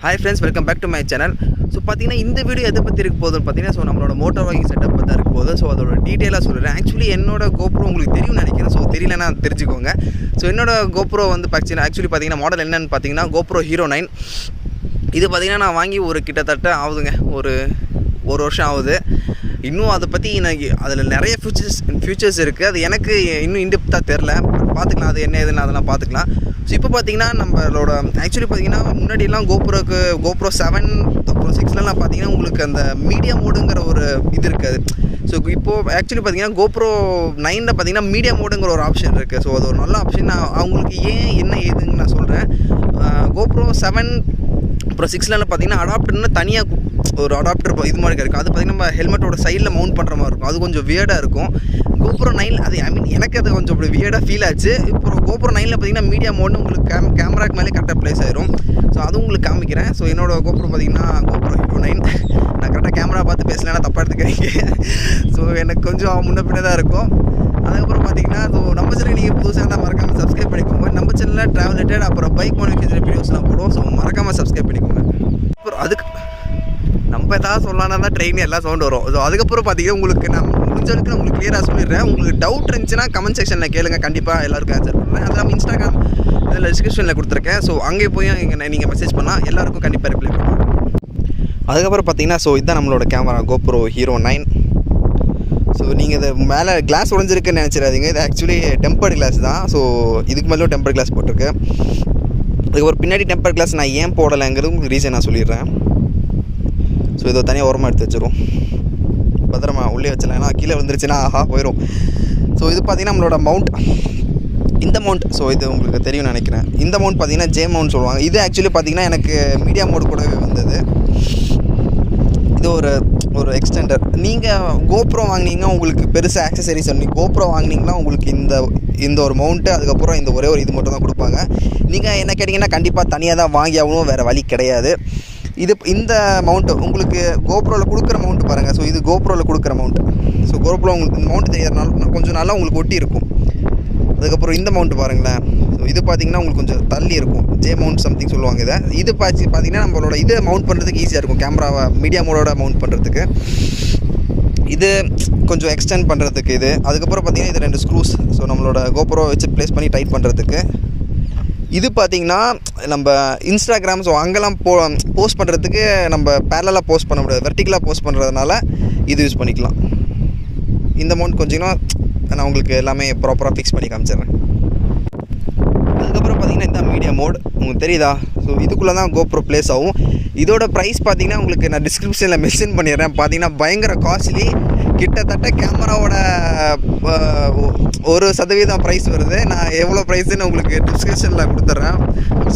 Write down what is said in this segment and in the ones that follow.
Hi friends, welcome back to my channel. So பாத்தீங்கன்னா இந்த video எதை பத்தி இருக்க போகுதுன்னு பாத்தீங்கன்னா சோ நம்மளோட Motovlogging செட்டப் பத்தி இருக்க போகுது. சோ அதோட டீடைலா சொல்றேன். एक्चुअली என்னோட GoPro உங்களுக்கு தெரியும்னு நினைக்கிறேன். சோ தெரியலனா தெரிஞ்சுக்கோங்க. சோ என்னோட GoPro வந்து actually பாத்தீங்கன்னா மாடல் என்னன்னு பாத்தீங்கன்னா GoPro Hero 9. இது பாத்தீங்கன்னா நான் வாங்கி ஒரு கிட்டத்தட்ட ஆகுதுங்க. ஒரு வருஷம் ஆகுது. இன்னும் அதை பற்றி எனக்கு அதில் நிறைய ஃபியூச்சர்ஸ் இருக்குது. அது எனக்கு இன்னும் இன்டெப்த்தாக தெரில. பார்த்துக்கலாம் அது என்ன ஏதுன்னு அதெல்லாம் பார்த்துக்கலாம். ஸோ இப்போ பார்த்தீங்கன்னா நம்மளோட ஆக்சுவலி பார்த்தீங்கன்னா முன்னாடியெல்லாம் GoPro 7 அப்புறம் 6லலாம் பார்த்தீங்கன்னா உங்களுக்கு அந்த மீடியா மோடுங்கிற ஒரு இது இருக்காது. ஸோ இப்போது ஆக்சுவலி பார்த்தீங்கன்னா GoPro 9ல் பார்த்தீங்கன்னா மீடியா மோடுங்கிற ஒரு ஆப்ஷன் இருக்குது. ஸோ அது ஒரு நல்ல ஆப்ஷன். நான் அவங்களுக்கு என்ன ஏதுன்னு நான் சொல்கிறேன். GoPro 7 அப்புறம் 6லலாம் பார்த்தீங்கன்னா அடாப்டர்னு தனியாக ஒரு அடாப்டர் இது மாதிரி இருக்குது. அது பார்த்திங்கன்னா நம்ம ஹெல்மெட்டோட சைடில் மவுண்ட் பண்ணுற மாதிரி இருக்கும். அது கொஞ்சம் வியர்டாக இருக்கும். GoPro 9 அது எனக்கு அது கொஞ்சம் அப்படி வியர்டாக ஃபீல் ஆச்சு. இப்போ GoPro 9ல் பார்த்திங்கன்னா மீடியா மோட்னு உங்களுக்கு கேமராக்கு மேலே கரெக்டாக ப்ளேஸ் ஆயிரும். ஸோ அதுவும் உங்களுக்கு காமிக்கிறேன். ஸோ என்னோட GoPro பார்த்திங்கன்னா GoPro Hero 9. நான் கரெக்டாக கேமரா பார்த்து பேசலைன்னா தப்பாக எடுத்துக்கிறீங்க. ஸோ எனக்கு கொஞ்சம் முன்ன பின்னே தான் இருக்கும். அதுக்கப்புறம் பார்த்தீங்கன்னா ஸோ நம்ம சேனல் நீங்கள் புதுசாக தான் மறக்காமல் சப்ஸ்கிரைப் பண்ணிக்கோங்க. நம்ம சேனலில் ட்ராவல் ரிலேட்டட் அப்புறம் பைக் மாடிஃபிகேஷன் வீடியோஸ்லாம் போடுவோம். ஸோ மறக்காமல் சப்ஸ்கிரைப் பண்ணிக்கோங்க. அப்புறம் அதுக்கு நம்ம எதாவது சொல்லலாம்னா தான் ட்ரெயின் எல்லாம் சவுண்ட் வரும். ஸோ அதுக்கப்புறம் பார்த்தீங்கன்னா உங்களுக்கு நான் முடிஞ்சளவுக்கு நான் உங்களுக்கு கிளியராக சொல்லிடுறேன். உங்களுக்கு டவுட் இருந்துச்சுன்னா கமெண்ட் செக்ஷனில் கேளுங்க. கண்டிப்பாக எல்லாருக்கும் ஆன்சர் பண்ணுறேன். அது நம்ம இன்ஸ்டாகிராம் இதில் டிஸ்கிரிப்ஷனில் கொடுத்துருக்கேன். ஸோ அங்கே போய் நீங்கள் மெசேஜ் பண்ணால் எல்லாருக்கும் கண்டிப்பாக ரிப்ளை பண்ணுவோம். அதுக்கப்புறம் பார்த்தீங்கன்னா ஸோ இதுதான் நம்மளோட கேமரா GoPro Hero 9. ஸோ நீங்கள் இதை மேலே கிளாஸ் உடஞ்சிருக்குன்னு நினச்சிடாதீங்க. இது ஆக்சுவலி டெம்பர்டு கிளாஸ் தான். ஸோ இதுக்கு மேலே டெம்பர் கிளாஸ் போட்டிருக்கு. அதுக்கப்புறம் பின்னாடி டெம்பர் கிளாஸ் நான் ஏன் போடலைங்கிறது உங்களுக்கு ரீசன் நான் சொல்லிடுறேன். ஸோ இதை தனியாக ஓரமாக எடுத்து வச்சிரும். பத்திரமா உள்ளே வச்சலாம். ஏன்னா கீழே வந்துருச்சுன்னா போயிடும். ஸோ இது பார்த்திங்கன்னா நம்மளோட மவுண்ட். இந்த மவுண்ட் ஸோ இது உங்களுக்கு தெரியும்னு நினைக்கிறேன். இந்த மவுண்ட் பார்த்திங்கன்னா ஜே மவுண்ட் சொல்லுவாங்க. இது ஆக்சுவலி பார்த்திங்கன்னா எனக்கு மீடியா மோடு கூடவே வந்தது. இது ஒரு எக்ஸ்டெண்டர். நீங்கள் GoPro வாங்கினீங்கன்னா உங்களுக்கு பெருசாக ஆக்சசரிஸ் GoPro வாங்கினீங்கன்னா உங்களுக்கு இந்த ஒரு மவுண்ட்டு அதுக்கப்புறம் இந்த ஒரே ஒரு இது மட்டும் தான் கொடுப்பாங்க. நீங்கள் என்ன கேட்டிங்கன்னா கண்டிப்பாக தனியாக தான் வாங்கி ஆகணும். வேறு வழி கிடையாது. இந்த மவுண்ட்டு உங்களுக்கு GoProவில் கொடுக்குற மவுண்ட்டு பாருங்கள். ஸோ இது GoProவில் கொடுக்குற மவுண்ட்டு. ஸோ GoPro உங்களுக்கு இந்த மவுண்ட் தெரியறதுனால கொஞ்சம் நல்லா உங்களுக்கு ஒட்டி இருக்கும். அதுக்கப்புறம் இந்த மவுண்ட்டு பாருங்களேன். ஸோ இது பார்த்திங்கன்னா உங்களுக்கு கொஞ்சம் தள்ளி இருக்கும். ஜே மவுண்ட் சம்திங் சொல்லுவாங்க இதை. இது பார்த்திங்கன்னா நம்மளோட இதை மவுண்ட் பண்ணுறதுக்கு ஈஸியாக இருக்கும். கேமராவை மீடியா மோடோட மவுண்ட் பண்ணுறதுக்கு. இது கொஞ்சம் எக்ஸ்டெண்ட் பண்ணுறதுக்கு இது. அதுக்கப்புறம் பார்த்திங்கன்னா இது 2 ஸ்க்ரூஸ். ஸோ நம்மளோட GoPro வச்சு ப்ளேஸ் பண்ணி டைட் பண்ணுறதுக்கு. இது பார்த்திங்கன்னா நம்ம இன்ஸ்டாகிராம் ஸோ அங்கெல்லாம் போஸ்ட் பண்ணுறதுக்கு நம்ம பேரலாக போஸ்ட் பண்ண முடியாது. வெர்டிக்கலாக போஸ்ட் பண்ணுறதுனால இது யூஸ் பண்ணிக்கலாம். இந்த மவுண்ட் கொஞ்சம் நான் உங்களுக்கு எல்லாமே ப்ராப்பராக ஃபிக்ஸ் பண்ணி காமிச்சிடுறேன். அதுக்கப்புறம் பார்த்திங்கன்னா இந்த மீடியா மோட் உங்களுக்கு தெரியுதா? ஸோ இதுக்குள்ளே தான் GoPro ப்ளேஸ் ஆகும். இதோட ப்ரைஸ் பார்த்திங்கன்னா உங்களுக்கு நான் டிஸ்கிரிப்ஷனில் மென்ஷன் பண்ணிடுறேன். பார்த்திங்கன்னா பயங்கர காஸ்ட்லி. கிட்டத்தட்ட கேமராவோட 1% ப்ரைஸ் வருது. நான் எவ்வளோ ப்ரைஸுன்னு உங்களுக்கு டிஸ்கிரிப்ஷனில் கொடுத்துட்றேன்.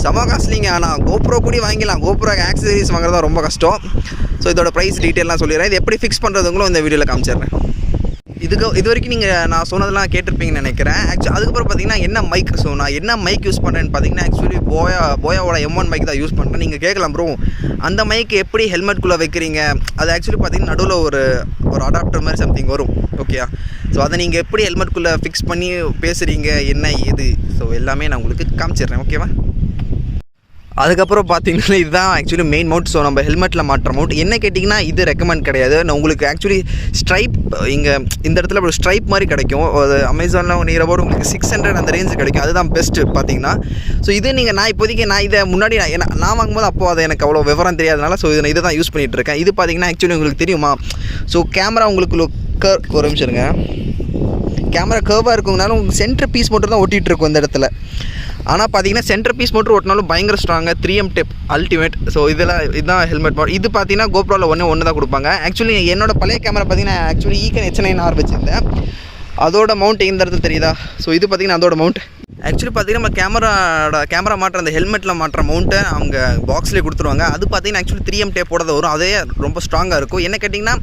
செம காஸ்ட்லிங்க. ஆனால் GoPro கூட வாங்கிக்கலாம். GoPro ஆக்சசரிஸ் வாங்குறது ரொம்ப கஷ்டம். ஸோ இதோட ப்ரைஸ் டீட்டெயிலாம் சொல்லிடுறேன். இது எப்படி ஃபிக்ஸ் பண்ணுறதுங்களும் இந்த வீடியோவில் காமிச்சிடுறேன். இது வரைக்கும் நீங்கள் நான் சொன்னதெல்லாம் கேட்டிருப்பீங்கன்னு நினைக்கிறேன். அதுக்கப்புறம் பார்த்தீங்கன்னா என்ன மைக். ஸோ நான் என்ன மைக் யூஸ் பண்ணுறேன்னு பார்த்தீங்கன்னா ஆக்சுவலி போயாவோட M1 மைக் தான் யூஸ் பண்ணுறேன். நீங்கள் கேட்கலாம் ப்ரோ அந்த மைக் எப்படி ஹெல்மெட்குள்ளே வைக்கிறீங்க? அது ஆக்சுவலி பார்த்தீங்கன்னா நடுவில் ஒரு அடாப்டர் மாதிரி சம்திங் வரும். ஓகேயா? ஸோ அதை நீங்கள் எப்படி ஹெல்மெட்குள்ளே ஃபிக்ஸ் பண்ணி பேசுகிறீங்க என்ன ஏது ஸோ எல்லாமே நான் உங்களுக்கு காமிச்சிடுறேன். ஓகேவா? அதுக்கப்புறம் பார்த்தீங்கன்னா இதுதான் ஆக்சுவலி மெயின் மவுண்ட். ஸோ நம்ம ஹெல்மெட்டில் மாட்டுற மவுண்ட். என்ன கேட்டிங்கன்னா இது ரெக்கமெண்ட் கிடையாது. நான் உங்களுக்கு ஆக்சுவலி ஸ்ட்ரைப் இங்கே இந்த இடத்துல ஒரு ஸ்ட்ரைப் மாதிரி கிடைக்கும். அது அமேசானில் நியரபோட் உங்களுக்கு 600 அந்த ரேஞ்சு கிடைக்கும். அதுதான் பெஸ்ட்டு பார்த்தீங்கன்னா. ஸோ இது நீங்கள் நான் இப்போதைக்கு நான் இதை முன்னாடி நான் வாங்கும்போது அப்போது அது எனக்கு அவ்வளோ விவரம் தெரியாதனால ஸோ இதை தான் யூஸ் பண்ணிகிட்டு இருக்கேன். இது பார்த்தீங்கன்னா ஆக்சுவலி உங்களுக்கு தெரியுமா? ஸோ கேமரா உங்களுக்கு ஒரு நிமிஷம் இருங்க. கேமரா கர்வாக இருக்குங்கனால உங்களுக்கு சென்டர் பீஸ் மட்டும் தான் ஒட்டிகிட்டு இருக்கும் இந்த இடத்துல. ஆனால் பார்த்தீங்கன்னா சென்டர் பீஸ் மட்டும் ஓட்டினாலும் பயங்கர ஸ்ட்ராங்காக 3M டேப் அல்டிமேட். ஸோ இதுதான் ஹெல்மெட் மாடல். இது பார்த்தீங்கன்னா GoProவில் ஒன்று தான் கொடுப்பாங்க. ஆக்சுவலி என்னோட பழைய கேமரா பார்த்தீங்கன்னா ஆக்சுவலி ஈக்கன் H9R வச்சுருந்தேன். அதோட மவுண்ட் இந்த இடத்துல தெரியுதா? ஸோ இது பார்த்தீங்கன்னா அதோட மவுண்ட். ஆக்சுவலி பார்த்திங்கன்னா நம்ம கேமரா மாட்டுற அந்த ஹெல்மெட்டில் மாட்டுற மவுண்ட்டை அவங்க பாக்ஸ்லேயே கொடுத்துருவாங்க. அது பார்த்திங்கன்னா ஆக்சுவலி 3M டேப்போட வரும். அதே ரொம்ப ஸ்ட்ராங்காக இருக்கும். என்ன கேட்டிங்கன்னா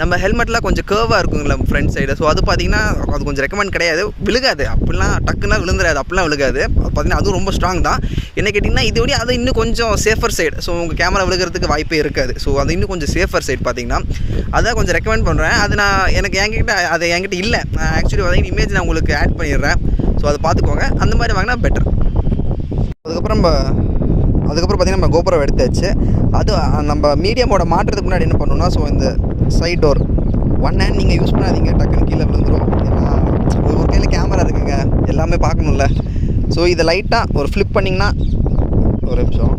நம்ம ஹெல்மெட்டில் கொஞ்சம் கர்வாக இருக்குங்களா ஃப்ரண்ட் சைடு. ஸோ அது பார்த்திங்கன்னா அது கொஞ்சம் ரெக்கமெண்ட் கிடையாது. விழுகாது அப்படிலாம் டக்குன்னா விழுந்துடாது. அப்படிலாம் விழுகாது. அது பார்த்திங்கன்னா அதுவும் ரொம்ப ஸ்ட்ராங் தான். என்ன கேட்டிங்கன்னா இதோடய அது இன்னும் கொஞ்சம் சேஃபர் சைடு. ஸோ உங்கள் கேமரா விழுகிறதுக்கு வாய்ப்பே இருக்காது. ஸோ அது இன்னும் கொஞ்சம் சேஃபர் சைடு பார்த்திங்கன்னா அதான் கொஞ்சம் ரெக்கமெண்ட் பண்ணுறேன். அது நான் என்கிட்ட இல்லை. ஆக்சுவலி பார்த்திங்கன்னா இமேஜ் நான் உங்களுக்கு ஆட் பண்ணிடுறேன். ஸோ அதை பார்த்துக்கோங்க. அந்த மாதிரி வாங்கினா பெட்டர். அதுக்கப்புறம் நம்ம அதுக்கப்புறம் பார்த்திங்கன்னா நம்ம GoPro எடுத்தாச்சு. அது நம்ம மீடியமோட மாட்டுறதுக்கு முன்னாடி என்ன பண்ணணும்னா, ஸோ இந்த சைட் டோர் ஒன் ஹேண்ட் நீங்கள் யூஸ் பண்ணாதீங்க, டக்குன்னு கீழே விழுந்துடும். ஏன்னா ஒரு கையில் கேமரா இருக்குங்க, எல்லாமே பார்க்கணும்ல. ஸோ இதை லைட்டாக ஒரு ஃப்ளிப் பண்ணிங்கன்னா, ஒரு நிமிஷம்,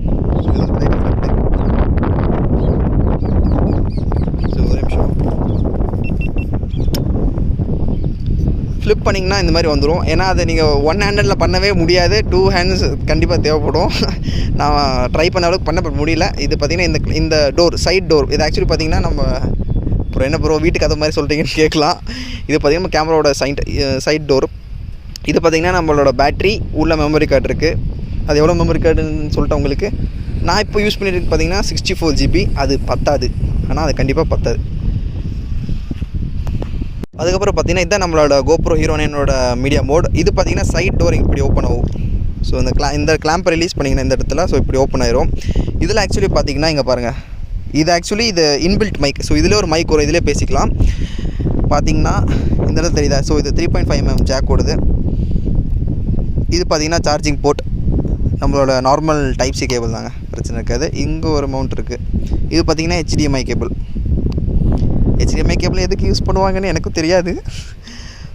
ஃப்ளிப் பண்ணிங்கன்னா இந்த மாதிரி வந்துடும். ஏன்னா அதை நீங்கள் ஒன் ஹேண்டில் பண்ணவே முடியாது, 2 ஹேண்ட்ஸ் கண்டிப்பாக தேவைப்படும். நான் ட்ரை பண்ண அளவுக்கு பண்ண முடியல. இது பார்த்திங்கன்னா இந்த டோர் சைட் டோர், இது ஆக்சுவலி பார்த்திங்கன்னா நம்ம அப்புறம் என்ன ப்ரோ வீட்டுக்கு அதை மாதிரி சொல்லிட்டீங்கன்னு கேட்கலாம். இது பார்த்திங்கன்னா கேமராவோட சைட் டோர். இது பார்த்திங்கன்னா நம்மளோட பேட்ரி உள்ள மெமரி கார்டு இருக்குது. அது எவ்வளோ மெமரி கார்டுன்னு சொல்லிட்டு உங்களுக்கு நான் இப்போ யூஸ் பண்ணிட்டு பார்த்திங்கன்னா 64 GB. அது பத்தாது, ஆனால் அது கண்டிப்பாக பத்தாது. அதுக்கப்புறம் பார்த்திங்கன்னா இதுதான் நம்மளோட GoPro Hero 9 மீடியா மோட். இது பார்த்திங்கன்னா சைட் டோர் இப்படி ஓப்பன் ஆகும். ஸோ இந்த கிளாம்பை ரிலீஸ் பண்ணிங்கன்னா இந்த இடத்துல, ஸோ இப்படி ஓப்பன் ஆயிரும். இதில் ஆக்சுவலி பார்த்திங்கன்னா இங்கே பாருங்கள், இது ஆக்சுவலி இது இன்பில்ட் மைக். ஸோ இதில் ஒரு மைக் வரும், இதிலே பேசிக்கலாம். பார்த்திங்கன்னா இந்த இடத்துல தெரியுதா, ஸோ இது 3.5mm ஜாக் ஓடுது. இது பார்த்திங்கன்னா சார்ஜிங் போர்ட், நம்மளோட நார்மல் டைப் சி கேபிள் தாங்க, பிரச்சனை இருக்காது. இங்கே ஒரு மவுண்ட் இருக்குது. இது பார்த்திங்கன்னா HDMI கேபிள். HDMI கேபிள் எதுக்கு யூஸ் பண்ணுவாங்கன்னு எனக்கும் தெரியாது.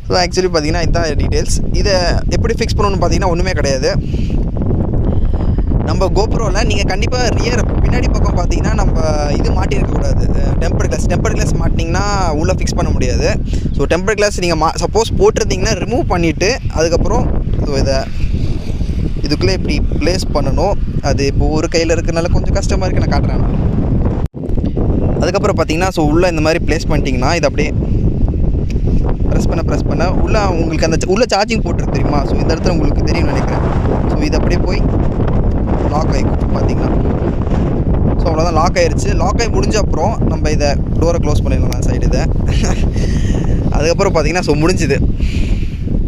ஸோ ஆக்சுவலி பார்த்திங்கன்னா இதுதான் டீட்டெயில்ஸ். இதை எப்படி ஃபிக்ஸ் பண்ணணும்னு பார்த்திங்கன்னா ஒன்றுமே கிடையாது. நம்ம GoProவில் நீங்கள் கண்டிப்பாக ரியர் பின்னாடி பக்கம் பார்த்தீங்கன்னா நம்ம இது மாட்டியிருக்கக்கூடாது, டெம்பர் கிளாஸ் மாட்டினீங்கன்னா உள்ளே ஃபிக்ஸ் பண்ண முடியாது. ஸோ டெம்பர் கிளாஸ் நீங்கள் சப்போஸ் போட்டிருந்தீங்கன்னா ரிமூவ் பண்ணிவிட்டு அதுக்கப்புறம் ஸோ இதை இதுக்குள்ளே இப்படி ப்ளேஸ் பண்ணணும். அது இப்போ ஒரு கையில் இருக்கிறனால கொஞ்சம் கஷ்டமாக இருக்குது, நான் காட்டுறேன். அதுக்கப்புறம் பார்த்தீங்கன்னா ஸோ உள்ளே இந்த மாதிரி ப்ளேஸ் பண்ணிட்டீங்கன்னா இது அப்படியே ப்ரெஸ் பண்ண உள்ளே உங்களுக்கு அந்த உள்ளே சார்ஜிங் போட்டுருக்கு தெரியுமா. ஸோ இந்த இடத்துல உங்களுக்கு தெரியும் நினைக்கிறேன். ஸோ இது அப்படியே போய் லாக் ஆகிக்கும் பார்த்தீங்கன்னா. ஸோ அவ்வளோதான், லாக் ஆகிடுச்சு. லாக் ஆகி முடிஞ்ச அப்புறம் நம்ம இதை டோரை க்ளோஸ் பண்ணிடலாம் சைடு இதை. அதுக்கப்புறம் பார்த்தீங்கன்னா ஸோ முடிஞ்சுது.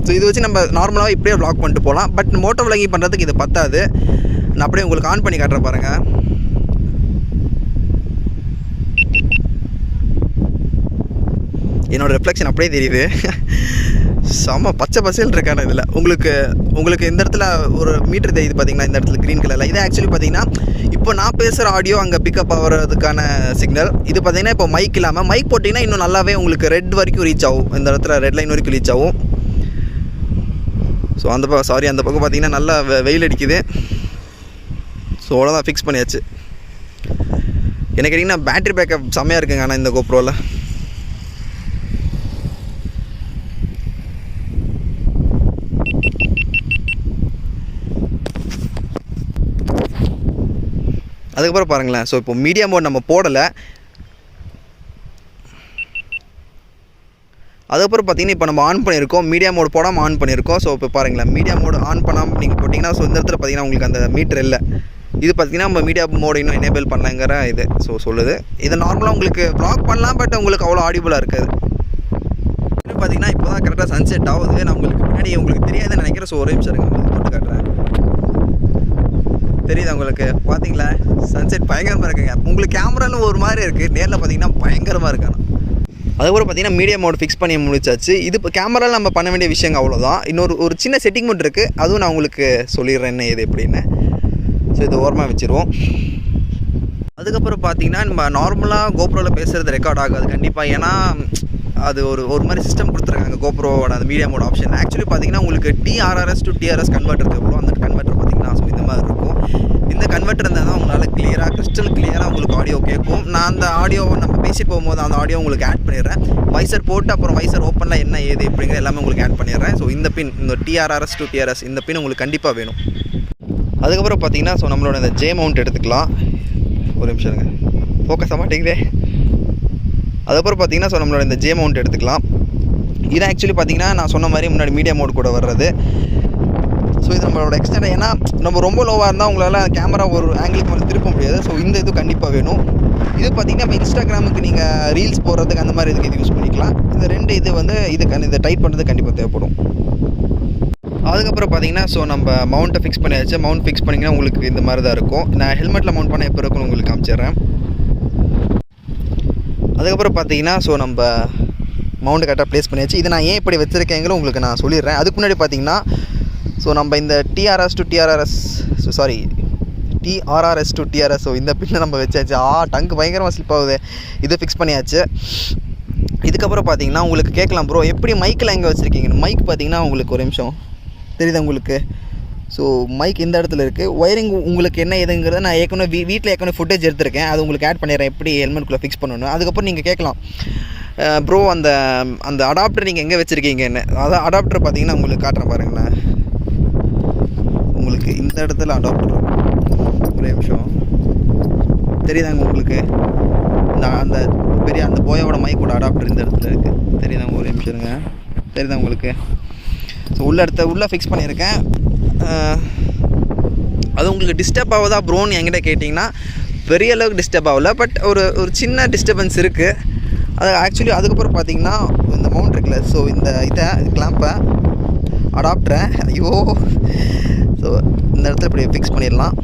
ஸோ இது வச்சு நம்ம நார்மலாக இப்படியே வ்ளாக் பண்ணிட்டு போகலாம். பட் மோட்டோ விளாகிங் பண்ணுறதுக்கு இது பத்தாது. நான் அப்படியே உங்களுக்கு ஆன் பண்ணி காட்டுறேன் பாருங்கள். என்னோடய ரிஃப்ளெக்ஷன் அப்படியே தெரியுது. செம்ம பச்சை பசேல் இருக்கான இதில். உங்களுக்கு இந்த இடத்துல ஒரு மீட்டர் தெரியுது பார்த்தீங்கன்னா, இந்த இடத்துல க்ரீன் கலரில். இது ஆக்சுவலி பார்த்தீங்கன்னா இப்போ நான் பேசுகிற ஆடியோ அங்கே பிக்கப் ஆகிறதுக்கான சிக்னல். இது பார்த்தீங்கன்னா இப்போ மைக் இல்லாமல் மைக் போட்டிங்கன்னா இன்னும் நல்லாவே உங்களுக்கு ரெட் வரைக்கும் ரீச் ஆகும். இந்த இடத்துல ரெட் லைன் வரைக்கும் ரீச் ஆகும். ஸோ அந்த பக்கம் பார்த்தீங்கன்னா நல்லா வெயில் அடிக்குது. ஸோ அவ்வளோதான், ஃபிக்ஸ் பண்ணியாச்சு. எனக்கு கேட்டிங்கன்னா பேட்ரி பேக்கப் செம்மையாக இருக்குங்க. ஆனால் இந்த GoProவில் அதுக்கப்புறம் பாருங்களேன். ஸோ இப்போ மீடியா மோட் நம்ம போடலை. அதுக்கப்புறம் பார்த்தீங்கன்னா இப்போ நம்ம ஆன் பண்ணியிருக்கோம், மீடியா மோட் போடாமல் ஆன் பண்ணியிருக்கோம். ஸோ இப்போ பாருங்களேன், மீடியா மோடு ஆன் பண்ணாமல் நீங்கள் போட்டிங்கன்னா ஸோ இந்த இடத்துல பார்த்தீங்கன்னா உங்களுக்கு அந்த மீட்டர் இல்லை. இது பார்த்திங்கன்னா நம்ம மீடியா மோடு இன்னும் எனேபிள் பண்ணலாங்கிற இது ஸோ சொல்லுது. இதை நார்மலாக உங்களுக்கு வ்ளாக் பண்ணலாம், பட் உங்களுக்கு அவ்வளோ ஆடிபிளாக இருக்காது. பார்த்திங்கன்னா இப்போ தான் கரெக்டாக சன்செட் ஆகுது. நான் உங்களுக்கு முன்னாடி உங்களுக்கு தெரியாதுன்னு நினைக்கிறேன். ஸோ ஒரே நிமிஷம் இருங்க, உங்களுக்கு போட்டு காட்டுறேன். தெரியுது உங்களுக்கு, பார்த்தீங்களா சன்செட் பயங்கரமாக இருக்குங்க. உங்களுக்கு கேமராவில் ஒரு மாதிரி இருக்குது, நேரில் பார்த்தீங்கன்னா பயங்கரமாக இருக்கானா. அதுக்கப்புறம் பார்த்தீங்கன்னா மீடியா மோட் ஃபிக்ஸ் பண்ணி முடிச்சாச்சு. இது இப்போ கேமராவில் நம்ம பண்ண வேண்டிய விஷயங்கள் அவ்வளோதான். ஒரு சின்ன செட்டிங் மட்டும் இருக்குது, அதுவும் நான் உங்களுக்கு சொல்லிடுறேன் என்ன இது எப்படின்னு. ஸோ இது ஓரமாக வச்சுருவோம். அதுக்கப்புறம் பார்த்தீங்கன்னா நம்ம நார்மலாக GoProவில் பேசுகிறது ரெக்கார்ட் ஆகாது கண்டிப்பாக. ஏன்னா அது ஒரு மாதிரி சிஸ்டம் கொடுத்துருக்காங்க GoProவோட அந்த மீடியா மோட் ஆப்ஷன். ஆக்சுவலி பார்த்தீங்கன்னா உங்களுக்கு TRRS to TRS கன்வெர்ட்டர் தேவைப்படும். அந்த கன்வெர்ட்டர் பார்த்தீங்கன்னா ஸோ இந்த மாதிரி இருக்கும். இந்த கன்வெர்ட்டர் இருந்தால் தான் உங்களால் கிறிஸ்டல் கிளியராக உங்களுக்கு ஆடியோ கேட்கும். நான் அந்த ஆடியோவை நம்ம பேசிட்டு போகும்போது அந்த ஆடியோ உங்களுக்கு ஆட் பண்ணிடுறேன். வைசர் போட்டு அப்புறம் வைசர் ஓப்பனில் என்ன ஏது எப்படிங்கிற எல்லாமே உங்களுக்கு ஆட் பண்ணிடுறேன். ஸோ இந்த பின், இந்த TRRS to TRS இந்த பின் உங்களுக்கு கண்டிப்பாக வேணும். அதுக்கப்புறம் பார்த்தீங்கன்னா ஸோ நம்மளோட இந்த ஜே மவுண்ட் எடுத்துக்கலாம். ஒரு நிமிஷம் இருங்க, ஃபோக்கஸ் ஆக மாட்டேங்குதே. அதுக்கப்புறம் பார்த்தீங்கன்னா ஸோ நம்மளோட இந்த ஜே மவுண்ட் எடுத்துக்கலாம். இது ஆக்சுவலி பார்த்தீங்கன்னா நான் சொன்ன மாதிரி முன்னாடி மீடியா மோட் கூட வர்றது. ஸோ இது நம்மளோட எக்ஸ்டெண்ட். ஏன்னா நம்ம ரொம்ப லோவாக இருந்தால் உங்களால் கேமரா ஒரு ஆங்கிளுக்கு மேலே திருப்ப முடியாது. ஸோ இந்த இது கண்டிப்பாக வேணும். இது பார்த்திங்கன்னா இப்போ இன்ஸ்டாகிராமுக்கு நீங்கள் ரீல்ஸ் போடுறதுக்கு அந்த மாதிரி இதுக்கு இது யூஸ் பண்ணிக்கலாம். இந்த ரெண்டு இது வந்து இதை டைட் பண்ணுறது கண்டிப்பாக தேவைப்படும். அதுக்கப்புறம் பார்த்தீங்கன்னா ஸோ நம்ம மவுண்ட்டை ஃபிக்ஸ் பண்ணியாச்சு. மவுண்ட் ஃபிக்ஸ் பண்ணிங்கன்னா உங்களுக்கு இந்த மாதிரி தான் இருக்கும். நான் ஹெல்மெட்டில் மவுண்ட் பண்ண எப்போ இருக்குன்னு உங்களுக்கு காமிச்சிடுறேன். அதுக்கப்புறம் பார்த்தீங்கன்னா ஸோ நம்ம மவுண்ட் கரெக்டாக ப்ளேஸ் பண்ணியாச்சு. இதை நான் ஏன் இப்படி வச்சுருக்கேங்களும் உங்களுக்கு நான் சொல்லிடுறேன். அதுக்கு முன்னாடி பார்த்தீங்கன்னா ஸோ நம்ம இந்த TRS to TRS TRRS to TRS. So இந்த பின்னை நம்ம வச்சாச்சு. டங்கு பயங்கரமாக ஸ்லிப் ஆகுது. இதை ஃபிக்ஸ் பண்ணியாச்சு. இதுக்கப்புறம் பார்த்தீங்கன்னா உங்களுக்கு கேட்கலாம் ப்ரோ எப்படி மைக்கில் எங்கே வச்சுருக்கீங்கன்னு. மைக் பார்த்தீங்கன்னா உங்களுக்கு ஒரு நிமிஷம் தெரியுதா உங்களுக்கு. ஸோ மைக் இந்த இடத்துல இருக்குது. ஒயரிங் உங்களுக்கு என்ன எதுங்கிறத நான் ஏற்கனவே வீட்டில் ஏற்கனவே ஃபுட்டேஜ் எடுத்திருக்கேன். அது உங்களுக்கு ஆட் பண்ணிடுறேன் எப்படி ஹெல்மெட்குள்ளே ஃபிக்ஸ் பண்ணணும். அதுக்கப்புறம் நீங்கள் கேட்கலாம் ப்ரோ அந்த அடாப்டர் நீங்கள் எங்கே வச்சுருக்கீங்கன்னு. அதான் அடாப்டர் பார்த்தீங்கன்னா உங்களுக்கு காட்டுறேன் பாருங்களேன். உங்களுக்கு இந்த இடத்துல அடாப்டர் ஒரு நிமிஷம் தெரியுதாங்க உங்களுக்கு. அந்த பெரிய அந்த போயோட மைக்கோட அடாப்டர் இந்த இடத்துல இருக்குது. தெரியுதாங்க ஒரு நிமிஷம் இருங்க. தெரியுதா உங்களுக்கு. ஸோ உள்ளே ஃபிக்ஸ் பண்ணியிருக்கேன். அது உங்களுக்கு டிஸ்டர்ப் ஆகுதா ப்ரோன்னு என்கிட்ட கேட்டிங்கன்னா பெரிய அளவுக்கு டிஸ்டர்ப் ஆகல. பட் ஒரு சின்ன டிஸ்டர்பன்ஸ் இருக்குது. அது ஆக்சுவலி அதுக்கப்புறம் பார்த்தீங்கன்னா இந்த மவுண்ட் இருக்குல்ல. ஸோ இதை கிளாம்பை அடாப்டரை ஐயோ ஸோ இந்த இடத்துல இப்படி ஃபிக்ஸ் பண்ணிடலாம்.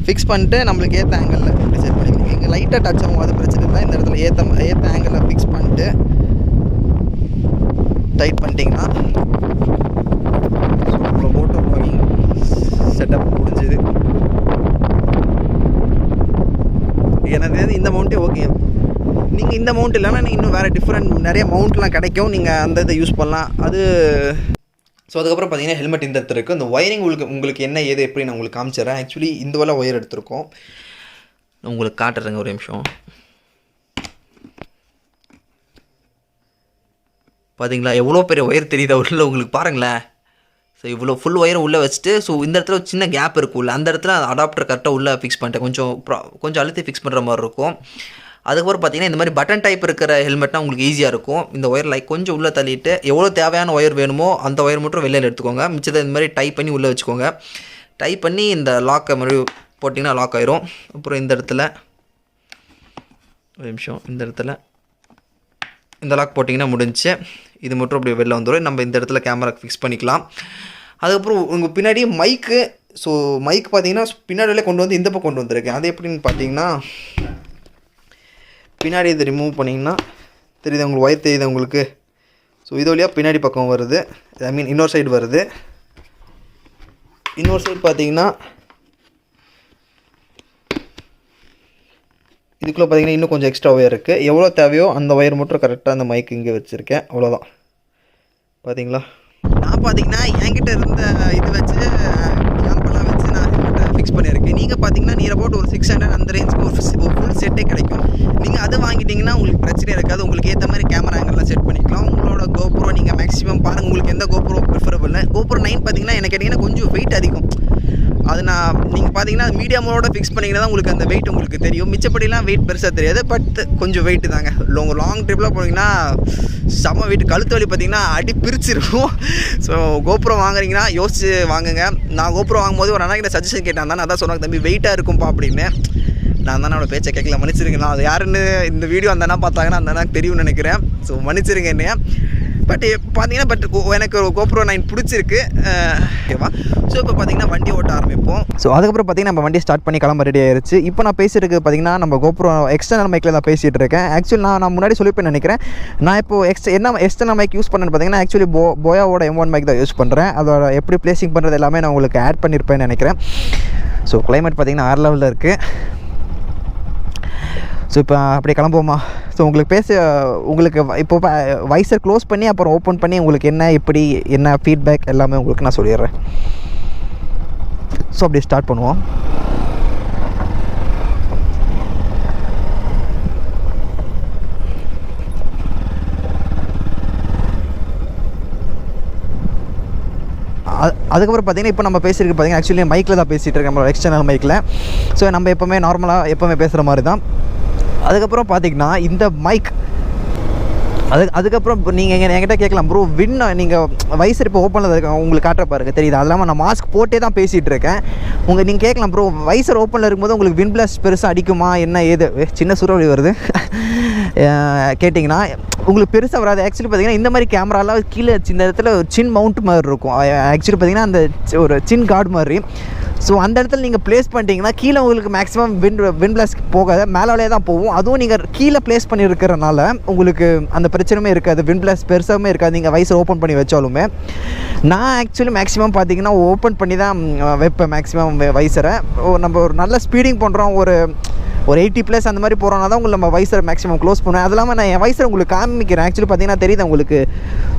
ஃபிக்ஸ் பண்ணிட்டு நம்மளுக்கு ஏற்ற ஆங்கிளில் இப்படி செட் பண்ணிக்கலாம். இங்கே லைட்டாக டச் ஆகும், அது பிரச்சனை இல்லை. இந்த இடத்துல ஏற்ற ஆங்கிளில் ஃபிக்ஸ் பண்ணிட்டு டைட் பண்ணிட்டிங்கன்னா அப்புறம் மோட்டோ வ்ளாகிங் செட்டப் முடிஞ்சுது. எனக்கு இந்த மவுண்ட்டே ஓகே. நீங்கள் இந்த மவுண்ட் இல்லைன்னா நீங்கள் இன்னும் வேறு டிஃப்ரெண்ட் நிறைய மவுண்ட்லாம் கிடைக்கும். நீங்கள் அந்த இதை யூஸ் பண்ணலாம். அது ஸோ அதுக்கப்புறம் பார்த்தீங்கன்னா ஹெல்மெட் இந்த இடத்துல இருக்குது. அந்த ஒயரிங் உங்களுக்கு என்ன ஏது எப்படி நான் உங்களுக்கு காமிச்சிடுறேன். ஆக்சுவலி இந்த வேலை ஒயர் எடுத்திருக்கோம். உங்களுக்கு காட்டுறேங்க ஒரு நிமிஷம். பார்த்தீங்களா எவ்வளோ பெரிய ஒயர் தெரியுதா உள்ள உங்களுக்கு பாருங்களேன். ஸோ இவ்வளோ ஃபுல் ஒயரும் உள்ளே வச்சுட்டு ஸோ இந்த இடத்துல ஒரு சின்ன கேப் இருக்குல்ல அந்த இடத்துல அடாப்டர் கரெக்டாக உள்ளே ஃபிக்ஸ் பண்ணிட்டேன். கொஞ்சம் அழுத்தி ஃபிக்ஸ் பண்ணுற மாதிரி இருக்கும். அதுக்கப்புறம் பார்த்தீங்கன்னா இந்த மாதிரி பட்டன் டைப் இருக்கிற ஹெல்மெட்னா உங்களுக்கு ஈஸியாக இருக்கும். இந்த ஒயர் கொஞ்சம் உள்ளே தள்ளிட்டு எவ்வளோ தேவையான ஒயர் வேணுமோ அந்த ஒயர் மட்டும் வெளியில் எடுத்துக்கோங்க. மிச்சத்தை இந்த மாதிரி டைப் பண்ணி உள்ளே வச்சுக்கோங்க. டைப் பண்ணி இந்த லாக்கை மாதிரி போட்டிங்கன்னா லாக் ஆயிரும். அப்புறம் இந்த இடத்துல ஒரு நிமிஷம் இந்த இடத்துல இந்த லாக் போட்டிங்கன்னா முடிஞ்சு. இது மட்டும் அப்படி வெளில வந்துடும். நம்ம இந்த இடத்துல கேமரா ஃபிக்ஸ் பண்ணிக்கலாம். அதுக்கப்புறம் உங்கள் பின்னாடி மைக்கு. ஸோ மைக் பார்த்தீங்கன்னா பின்னாடியிலே கொண்டு வந்து இந்த பக்கம் கொண்டு வந்திருக்கேன். அது எப்படின்னு பார்த்தீங்கன்னா பின்னாடி இதை ரிமூவ் பண்ணிங்கன்னா தெரியுது உங்களுக்கு ஒயர் தெரியுது உங்களுக்கு. ஸோ இது வழியாக பின்னாடி பக்கம் வருது. ஐ மீன் இன்னொரு சைடு வருது. இன்னொரு சைடு பார்த்தீங்கன்னா இதுக்குள்ளே பார்த்தீங்கன்னா இன்னும் கொஞ்சம் எக்ஸ்ட்ரா ஒயர் இருக்குது. எவ்வளோ தேவையோ அந்த ஒயர் மட்டும் கரெக்டாக அந்த மைக்கு இங்கே வச்சுருக்கேன். அவ்வளோதான். பார்த்தீங்களா நான் பார்த்தீங்கன்னா என்கிட்ட இருந்த இது வச்சு கேம்பெல்லாம் வச்சு நான் ஃபிக்ஸ் பண்ணியிருக்கேன். நீங்கள் பார்த்தீங்கன்னா நீரை போட்டு ஒரு 600 அந்த ரேஞ்சுக்கு ஒரு ஃபுல் செட்டே கிடைக்கும். நீங்கள் அதை வாங்கிட்டிங்கன்னா உங்களுக்கு பிரச்சனை இருக்காது. உங்களுக்கு ஏற்ற மாதிரி கேமரா ஆங்கிள்லாம் செட் பண்ணிக்கலாம். உங்களோட GoPro நீங்கள் மேக்ஸிமம் பாருங்கள் உங்களுக்கு எந்த GoPro ப்ரிஃபரபிள். GoPro 9 பார்த்தீங்கன்னா எனக்கு கேட்டிங்கன்னா கொஞ்சம் வெயிட் அதிகம். அது நீங்கள் பார்த்தீங்கன்னா மீடியமோட ஃபிக்ஸ் பண்ணிங்கன்னா தான் உங்களுக்கு அந்த வெயிட் உங்களுக்கு தெரியும். மிச்சப்படிலாம் வெயிட் பெருசாக தெரியாது. பட் கொஞ்சம் வெயிட்டு தாங்க. லாங் ட்ரிப்லாம் போனீங்கன்னா செம்ம வெயிட். கழுத்து வலி பார்த்தீங்கன்னா அடி பிரிச்சிருக்கும். ஸோ GoPro வாங்குறீங்கன்னா யோசிச்சு வாங்குங்க. நான் GoPro வாங்கும்போது ஒரு அண்ணா சஜஷன் கேட்டேன். நான் அதான் சொன்னாங்க தம்பி வெயிட்டாக இருக்கும்ப்பா அப்படின்னு. நான் தானே அவளை பேச்சை கேட்கல, மன்னிச்சிருங்க. நான் அது யாருன்னு இந்த வீடியோ அந்த அண்ணா பார்த்தாங்கன்னா அந்த அண்ணா தெரியும்னு நினைக்கிறேன். ஸோ மன்னிச்சிருங்க என்னையா. பட் பார்த்தீங்கன்னா எனக்கு ஒரு GoPro 9 பிடிச்சிருக்கு. ஓகேவா. ஸோ இப்போ பார்த்தீங்கன்னா வண்டி ஓட்ட ஆரம்பிப்போம். ஸோ அதுக்கப்புறம் பார்த்தீங்கன்னா நம்ம வண்டி ஸ்டார்ட் பண்ணி கிளம்ப ரெடி ஆயிடுச்சு. இப்போ நான் பேசிட்டு பார்த்தீங்கன்னா நம்ம GoPro எக்ஸ்டர்னல் மைக்கில் தான் பேசிகிட்டு இருக்கேன். ஆக்சுவலி நான் முன்னாடி சொல்லிப்பேன் நினைக்கிறேன். நான் இப்போ எக்ஸ்டர்னல் மைக் யூஸ் பண்ணேன்னு பார்த்தீங்கன்னா ஆக்சுவலி போயாவோட M1 மைக் தான் யூஸ் பண்ணுறேன். அதோட எப்படி பிளேசிங் பண்ணுறது எல்லாமே நான் உங்களுக்கு ஆட் பண்ணியிருப்பேன்னு நினைக்கிறேன். ஸோ கிளைமேட் பார்த்தீங்கன்னா 6 லெவலில் இருக்குது. ஸோ இப்போ அப்படியே கிளம்புவோமா. ஸோ உங்களுக்கு இப்போ வைசர் க்ளோஸ் பண்ணி அப்புறம் ஓப்பன் பண்ணி உங்களுக்கு என்ன ஃபீட்பேக் எல்லாமே உங்களுக்கு நான் சொல்லிடுறேன். ஸோ அப்படியே ஸ்டார்ட் பண்ணுவோம். அதுக்கப்புறம் பார்த்தீங்கன்னா இப்போ நம்ம பேசியிருக்கு பார்த்தீங்கன்னா ஆக்சுவலி மைக்கில் தான் பேசிகிட்டு இருக்கேன், நம்மளோட எக்ஸ்டர்னல் மைக்கில். ஸோ நம்ம எப்போவுமே நார்மலாக எப்போவுமே பேசுகிற மாதிரி தான். அதுக்கப்புறம் பார்த்தீங்கன்னா இந்த மைக் அதுக்கப்புறம் நீங்கள் என்கிட்ட கேட்கலாம் ப்ரோ நீங்கள் வைசர் இப்போ ஓப்பனில் இருக்க உங்களுக்கு காட்டுற பாருங்க தெரியுது. அது இல்லாமல் நான் மாஸ்க் போட்டே தான் பேசிகிட்டு இருக்கேன். நீங்கள் கேட்கலாம் ப்ரோ வைசர் ஓப்பனில் இருக்கும்போது உங்களுக்கு விண்ட் பிளாஸ்ட் பெருசாக அடிக்குமா என்ன ஏது சின்ன சூறாவளி வருது கேட்டிங்கன்னா உங்களுக்கு பெருசாக வராது. ஆக்சுவலி பார்த்தீங்கன்னா இந்த மாதிரி கேமராலாம் கீழே இந்த இடத்துல ஒரு சின் மவுண்ட் மாதிரி இருக்கும். ஆக்சுவலி பார்த்தீங்கன்னா அந்த ஒரு சின் கார்டு மாதிரி. ஸோ அந்த இடத்துல நீங்கள் ப்ளேஸ் பண்ணிட்டீங்கன்னா கீழே உங்களுக்கு மேக்ஸிமம் விண்ட் பிளாஸ்ட் போகாது, மேலே தான் போகும். அதுவும் நீங்கள் கீழே ப்ளேஸ் பண்ணியிருக்கிறனால உங்களுக்கு அந்த பிரச்சனையுமே இருக்காது, விண்ட் பிளாஸ்ட் பெருசாகவே இருக்காது நீங்கள் வைசர் ஓப்பன் பண்ணி வச்சாலுமே. நான் ஆக்சுவலி மேக்ஸிமம் பார்த்தீங்கன்னா ஓப்பன் பண்ணி தான் வைப்பேன் மேக்ஸிமம் வைசரை. நம்ம ஒரு நல்ல ஸ்பீடிங் பண்ணுறோம், ஒரு 80+ அந்த மாதிரி போகிறோன்னா தான் உங்களுக்கு நம்ம வைசரை மேக்ஸிமம் க்ளோஸ் பண்ணுவேன். அது இல்லாமல் நான் என் வைசரை உங்களுக்கு காமிக்கிறேன். ஆக்சுவலி பார்த்தீங்கன்னா தெரியுது உங்களுக்கு.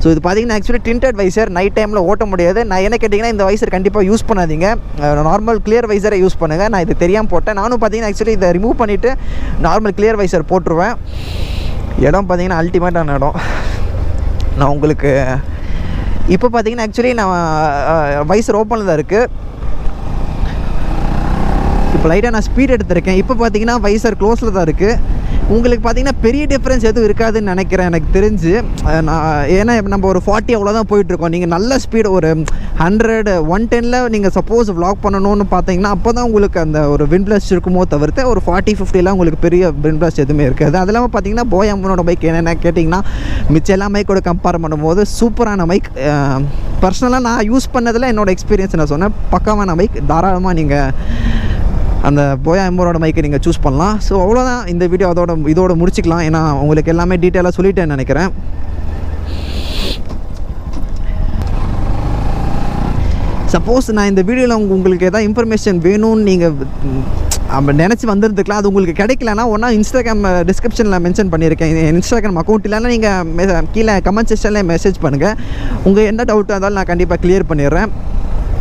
ஸோ இது பார்த்தீங்கன்னா ஆக்சுவலி டிண்டட் வைசர், நைட் டைமில் ஓட்ட முடியாது. நான் என்ன கேட்டிங்கன்னா இந்த வைசர் கண்டிப்பாக யூஸ் பண்ணாதீங்க, நார்மல் கிளியர் வைசரை யூஸ் பண்ணுங்கள். நான் இது தெரியாமல் போட்டேன். நானும் பார்த்தீங்கன்னா ஆக்சுவலி இதை ரிமூவ் பண்ணிவிட்டு நார்மல் கிளியர் வைசர் போட்டுருவேன். இடம் பார்த்தீங்கன்னா அல்டிமேட்டான இடம். நான் உங்களுக்கு இப்போ பார்த்தீங்கன்னா ஆக்சுவலி நான் வைசர் ஓப்பனில் தான் இருக்குது. இப்போ லைட்டாக நான் ஸ்பீட் எடுத்திருக்கேன். இப்போ பார்த்தீங்கன்னா வைசர் க்ளோஸில் தான் இருக்குது. உங்களுக்கு பார்த்தீங்கன்னா பெரிய டிஃப்ரென்ஸ் எதுவும் இருக்காதுன்னு நினைக்கிறேன் எனக்கு தெரிஞ்சு. ஏன்னா நம்ம ஒரு 40 அவ்வளோதான் போயிட்டுருக்கோம். நீங்கள் நல்ல ஸ்பீடு ஒரு 100 110 நீங்கள் சப்போஸ் vlog பண்ணணும்னு பார்த்தீங்கன்னா அப்போ தான் உங்களுக்கு அந்த ஒரு விண்ட் பிளாஸ்ட் இருக்குமோ தவிர்த்து ஒரு 40-50 உங்களுக்கு பெரிய விண்ட் பிளாஸ்ட் எதுவுமே இருக்காது. அது இல்லாமல் பார்த்தீங்கன்னா போயாமனோட பைக் என்னென்ன கேட்டிங்கன்னா மிச்சம் எல்லா மைக்கோட கம்பேர் பண்ணும்போது சூப்பரான பைக். பர்சனலாக நான் யூஸ் பண்ணதில் என்னோடய எக்ஸ்பீரியன்ஸ் நான் சொன்னேன், பக்காவான பைக். தாராளமாக நீங்கள் அந்த போயா எம்போரோட மைக்கை நீங்கள் சூஸ் பண்ணலாம். ஸோ அவ்வளோதான் இந்த வீடியோ, இதோட முடிச்சிக்கலாம். ஏன்னா உங்களுக்கு எல்லாமே டீட்டெயிலாக சொல்லிட்டேன்னு நினைக்கிறேன். சப்போஸ் நான் இந்த வீடியோவில் உங்களுக்கு எதாவது இன்ஃபர்மேஷன் வேணும்னு நீங்கள் நினச்சி வந்துருந்துக்கலாம், அது உங்களுக்கு கிடைக்கலன்னா ஒன்றா இன்ஸ்டாகிராம் டிஸ்கிரிப்ஷனில் மென்ஷன் பண்ணியிருக்கேன். இன்ஸ்டாகிராம் அக்கௌண்ட் இல்லைன்னா நீங்கள் கீழே கமெண்ட் செக்ஷனில் மெசேஜ் பண்ணுங்கள். உங்கள் என்ன டவுட்டாக இருந்தாலும் நான் கண்டிப்பாக கிளியர் பண்ணிடுறேன்.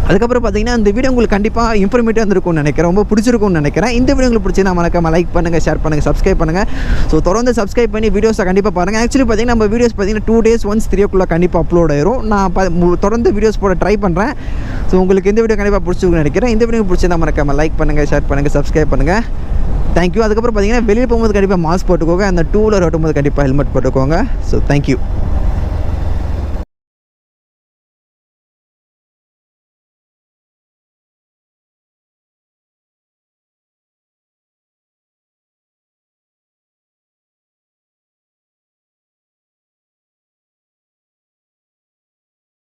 அதுக்கப்புறம் பார்த்தீங்கன்னா இந்த வீடியோ உங்களுக்கு கண்டிப்பாக இன்ஃபர்மேட்டிவாக இருந்திருக்கும்னு நினைக்கிறேன், ரொம்ப பிடிச்சிருக்கும்னு நினைக்கிறேன். இந்த வீடியோ உங்களுக்கு பிடிச்சினா மறக்காம லைக் பண்ணுங்கள், ஷேர் பண்ணுங்கள், சப்ஸ்கிரைப் பண்ணுங்கள். ஸோ தொடர்ந்து சப்ஸ்கிரைப் பண்ணி வீடியோஸை கண்டிப்பாக பாருங்கள். ஆக்சுவலி பார்த்தீங்கன்னா நம்ம வீடியோஸ் பார்த்தீங்கன்னா 2 days once 3 கண்டிப்பாக அப்லோட் ஆயிரும். நான் தொடர்ந்து வீடியோஸ் போட ட்ரை பண்ணுறேன். ஸோ உங்களுக்கு இந்த வீடியோ கண்டிப்பாக பிடிச்சிருக்குன்னு நினைக்கிறேன். இந்த வீடியோ பிடிச்சிருந்தா மறக்காம லைக் பண்ணுங்கள், ஷேர் பண்ணுங்கள், சப்ஸ்கிரைப் பண்ணுங்கள். தேங்க்யூ. அதுக்கப்புறம் பார்த்தீங்கன்னா வெளியே போகும்போது கண்டிப்பாக மாஸ்க் போட்டுக்கோங்க, அந்த 2 வீலர் ஓட்டும்போது கண்டிப்பாக ஹெல்மெட் போட்டுக்கோங்க. So thank you.